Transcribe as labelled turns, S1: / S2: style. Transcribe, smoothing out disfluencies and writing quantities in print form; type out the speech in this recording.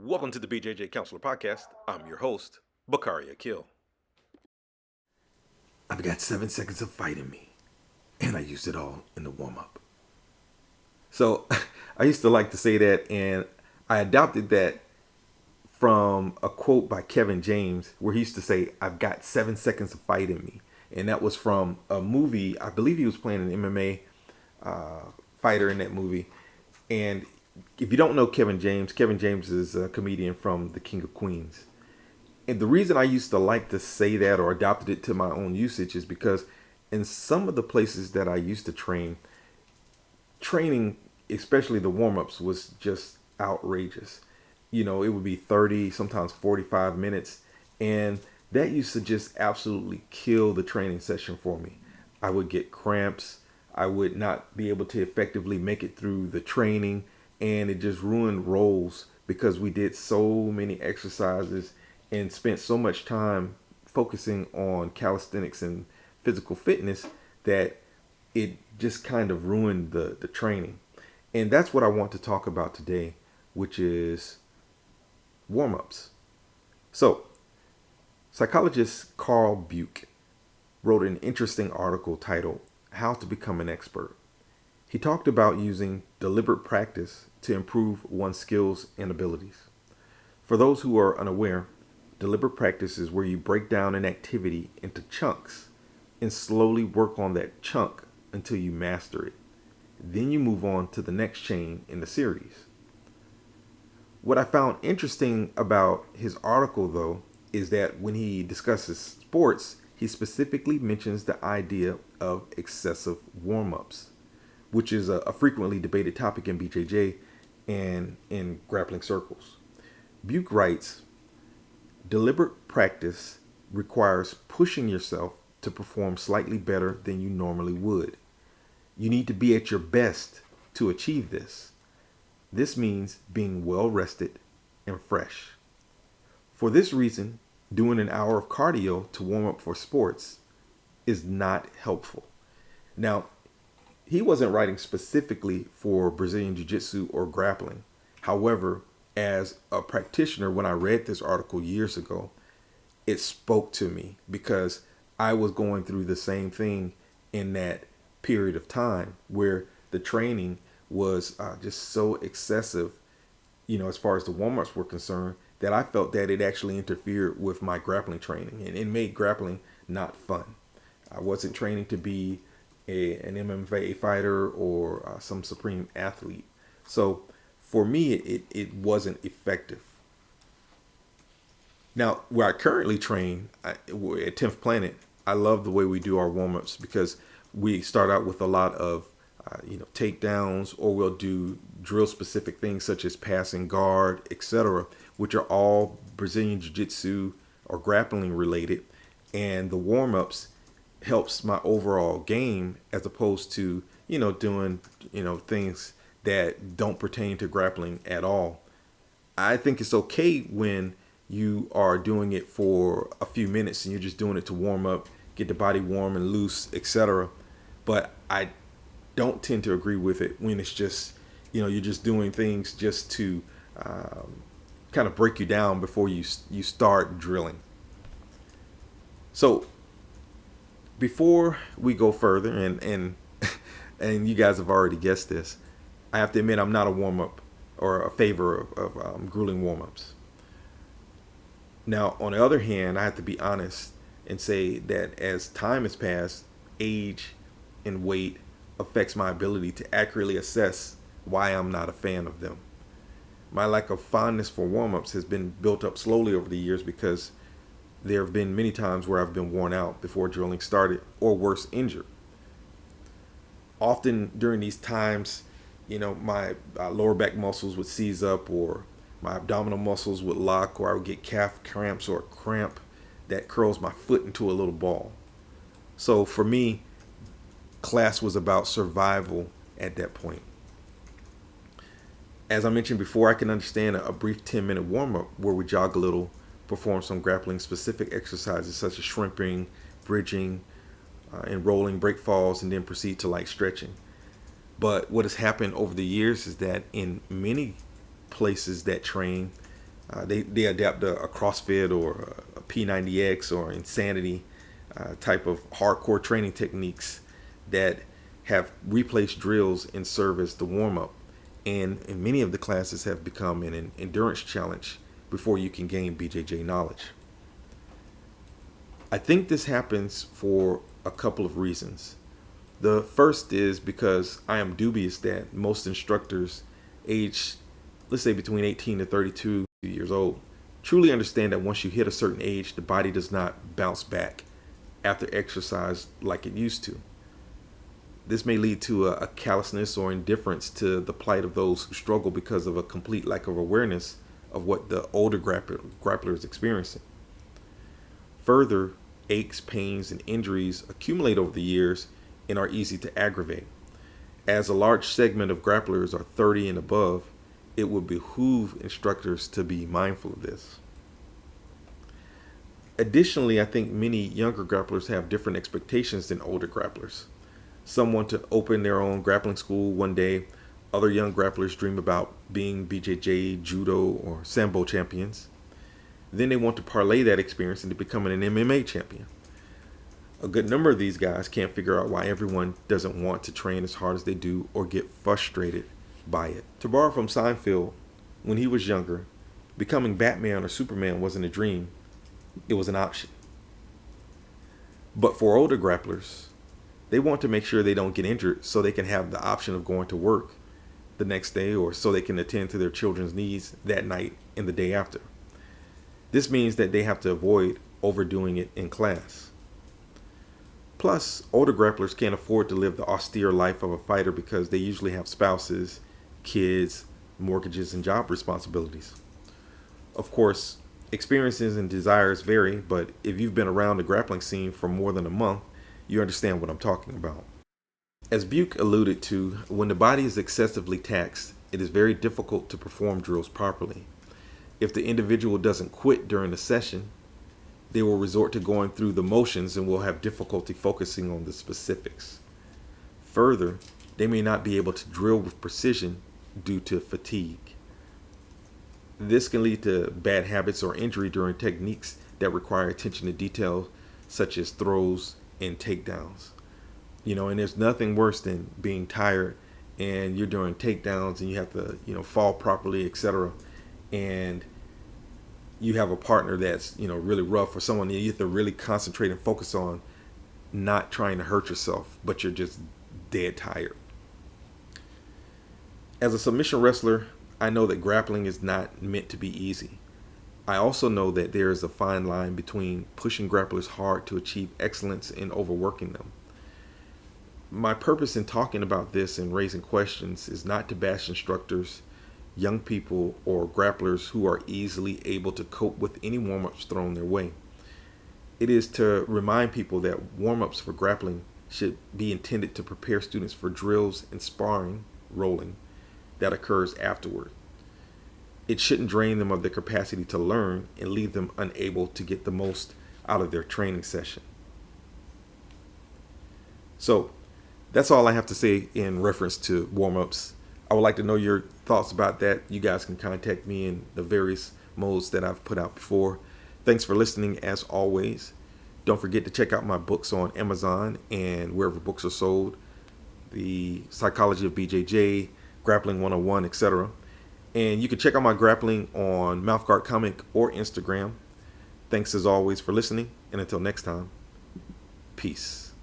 S1: Welcome to the BJJ Counselor Podcast. I'm your host, Bakari Akil. I've got 7 seconds of fight in me, and I used it all in the warm-up. So I used to like to say that, and I adopted that from a quote by Kevin James where he used to say, I've got 7 seconds of fight in me. And that was from a movie. I believe he was playing an MMA fighter in that movie. And if you don't know Kevin James is a comedian from The King of Queens. And the reason I used to like to say that or adopted it to my own usage is because in some of the places that I used to training, especially the warm-ups, was just outrageous. You know, it would be 30, sometimes 45 minutes. And that used to just absolutely kill the training session for me. I would get cramps. I would not be able to effectively make it through the training. And it just ruined rolls because we did so many exercises and spent so much time focusing on calisthenics and physical fitness that it just kind of ruined the training. And that's what I want to talk about today, which is warm-ups. So, psychologist Carl Buch wrote an interesting article titled How to Become an Expert. He talked about using deliberate practice to improve one's skills and abilities. For those who are unaware, deliberate practice is where you break down an activity into chunks and slowly work on that chunk until you master it. Then you move on to the next chain in the series. What I found interesting about his article, though, is that when he discusses sports, he specifically mentions the idea of excessive warm-ups, which is a frequently debated topic in BJJ and in grappling circles. Buch writes, deliberate practice requires pushing yourself to perform slightly better than you normally would. You need to be at your best to achieve this. This means being well rested and fresh. For this reason, doing an hour of cardio to warm up for sports is not helpful. Now, he wasn't writing specifically for Brazilian jiu-jitsu or grappling. However, as a practitioner, when I read this article years ago, it spoke to me because I was going through the same thing in that period of time where the training was just so excessive, as far as the warm-ups were concerned, that I felt that it actually interfered with my grappling training and it made grappling not fun. I wasn't training to be an MMA fighter or some supreme athlete. So for me, it wasn't effective. Now, where I currently train at 10th Planet, I love the way we do our warm-ups because we start out with a lot of takedowns, or we'll do drill specific things such as passing guard, etc., which are all Brazilian Jiu-Jitsu or grappling related. And the warm-ups helps my overall game as opposed to, doing, things that don't pertain to grappling at all. I think it's okay when you are doing it for a few minutes and you're just doing it to warm up, get the body warm and loose, etc. But I don't tend to agree with it when it's just, you're just doing things just to kind of break you down before you start drilling. So before we go further, and and you guys have already guessed this, I have to admit I'm not a warm-up or a favor of grueling warm-ups. Now, on the other hand, I have to be honest and say that as time has passed, age and weight affects my ability to accurately assess why I'm not a fan of them. My lack of fondness for warm-ups has been built up slowly over the years because there have been many times where I've been worn out before drilling started, or worse, injured. Often during these times, my lower back muscles would seize up, or my abdominal muscles would lock, or I would get calf cramps or a cramp that curls my foot into a little ball. So for me, class was about survival at that point. As I mentioned before, I can understand a brief 10-minute warm-up where we jog a little, perform some grappling specific exercises such as shrimping, bridging, and rolling, break falls, and then proceed to light stretching. But what has happened over the years is that in many places that train, They adapt a CrossFit or a P90X or Insanity type of hardcore training techniques that have replaced drills and serve as the warm up. And in many of the classes have become an endurance challenge before you can gain BJJ knowledge. I think this happens for a couple of reasons. The first is because I am dubious that most instructors aged, let's say between 18 to 32 years old, truly understand that once you hit a certain age, the body does not bounce back after exercise like it used to. This may lead to a callousness or indifference to the plight of those who struggle because of a complete lack of awareness of what the older grappler is experiencing. Further, aches, pains, and injuries accumulate over the years and are easy to aggravate. As a large segment of grapplers are 30 and above, it would behoove instructors to be mindful of this. Additionally, I think many younger grapplers have different expectations than older grapplers. Some want to open their own grappling school one day. Other young grapplers dream about being BJJ, judo, or sambo champions. Then they want to parlay that experience into becoming an MMA champion. A good number of these guys can't figure out why everyone doesn't want to train as hard as they do or get frustrated by it. To borrow from Seinfeld, when he was younger, becoming Batman or Superman wasn't a dream, it was an option. But for older grapplers, they want to make sure they don't get injured so they can have the option of going to work the next day or so they can attend to their children's needs that night and the day after. This means that they have to avoid overdoing it in class. Plus, older grapplers can't afford to live the austere life of a fighter because they usually have spouses, kids, mortgages, and job responsibilities. Of course, experiences and desires vary, but if you've been around the grappling scene for more than a month, you understand what I'm talking about. As Buke alluded to, when the body is excessively taxed, it is very difficult to perform drills properly. If the individual doesn't quit during the session, they will resort to going through the motions and will have difficulty focusing on the specifics. Further, they may not be able to drill with precision due to fatigue. This can lead to bad habits or injury during techniques that require attention to detail, such as throws and takedowns. And there's nothing worse than being tired and you're doing takedowns and you have to, fall properly, etc. And you have a partner that's, really rough, or someone you have to really concentrate and focus on not trying to hurt yourself, but you're just dead tired. As a submission wrestler, I know that grappling is not meant to be easy. I also know that there is a fine line between pushing grapplers hard to achieve excellence and overworking them. My purpose in talking about this and raising questions is not to bash instructors, young people, or grapplers who are easily able to cope with any warm-ups thrown their way. It is to remind people that warm-ups for grappling should be intended to prepare students for drills and sparring, rolling, that occurs afterward. It shouldn't drain them of their capacity to learn and leave them unable to get the most out of their training session. So that's all I have to say in reference to warm-ups. I would like to know your thoughts about that. You guys can contact me in the various modes that I've put out before. Thanks for listening as always. Don't forget to check out my books on Amazon and wherever books are sold. The Psychology of BJJ, Grappling 101, etc. And you can check out my grappling on Mouthguard Comic or Instagram. Thanks as always for listening, and until next time, peace.